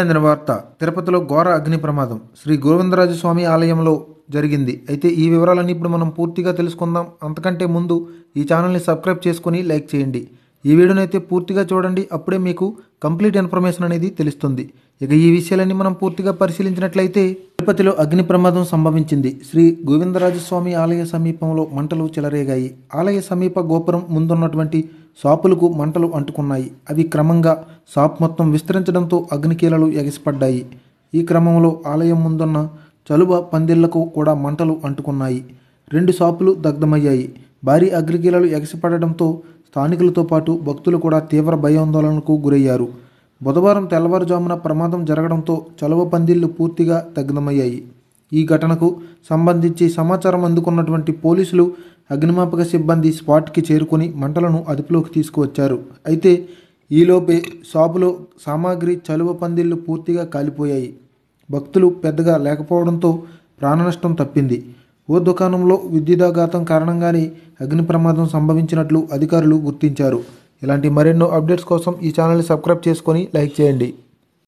అందిన వార్త తిరుపతిలో ఘోర అగ్ని ప్రమాదం శ్రీ గోవిందరాజస్వామి ఆలయంలో జరిగింది. అయితే ఈ వివరాలన్నీ ఇప్పుడు మనం పూర్తిగా తెలుసుకుందాం. అంతకంటే ముందు ఈ ఛానల్ని సబ్స్క్రైబ్ చేసుకుని లైక్ చేయండి. ఈ వీడియోని అయితే పూర్తిగా చూడండి, అప్పుడే మీకు కంప్లీట్ ఇన్ఫర్మేషన్ అనేది తెలుస్తుంది. ఇక ఈ విషయాలన్నీ మనం పూర్తిగా పరిశీలించినట్లయితే తిరుపతిలో అగ్ని ప్రమాదం సంభవించింది. శ్రీ గోవిందరాజస్వామి ఆలయ సమీపంలో మంటలు చెలరేగాయి. ఆలయ సమీప గోపురం ముందున్నటువంటి షాపులకు మంటలు అంటుకున్నాయి. అవి క్రమంగా షాప్ మొత్తం విస్తరించడంతో అగ్నికీలలు ఎగసిపడ్డాయి. ఈ క్రమంలో ఆలయం ముందున్న చలువ పందిళ్లకు కూడా మంటలు అంటుకున్నాయి. 2 షాపులు దగ్ధమయ్యాయి. భారీ అగ్నికీలలు ఎగసిపడడంతో స్థానికులతో పాటు భక్తులు కూడా తీవ్ర భయాందోళనకు గురయ్యారు. బుధవారం తెల్లవారుజామున ప్రమాదం జరగడంతో చలువ పందిళ్లు పూర్తిగా దగ్ధమయ్యాయి. ఈ ఘటనకు సంబంధించి సమాచారం అందుకున్నటువంటి పోలీసులు, అగ్నిమాపక సిబ్బంది స్పాట్కి చేరుకుని మంటలను అదుపులోకి తీసుకువచ్చారు. అయితే ఈలోపే షాపులో సామాగ్రి, చలువ పందిళ్లు పూర్తిగా కాలిపోయాయి. భక్తులు పెద్దగా లేకపోవడంతో ప్రాణనష్టం తప్పింది. ఓ దుకాణంలో విద్యుదాఘాతం కారణంగానే అగ్ని ప్రమాదం సంభవించినట్లు అధికారులు గుర్తించారు. ఇలాంటి మరెన్నో అప్డేట్స్ కోసం ఈ ఛానల్ని సబ్స్క్రైబ్ చేసుకొని లైక్ చేయండి.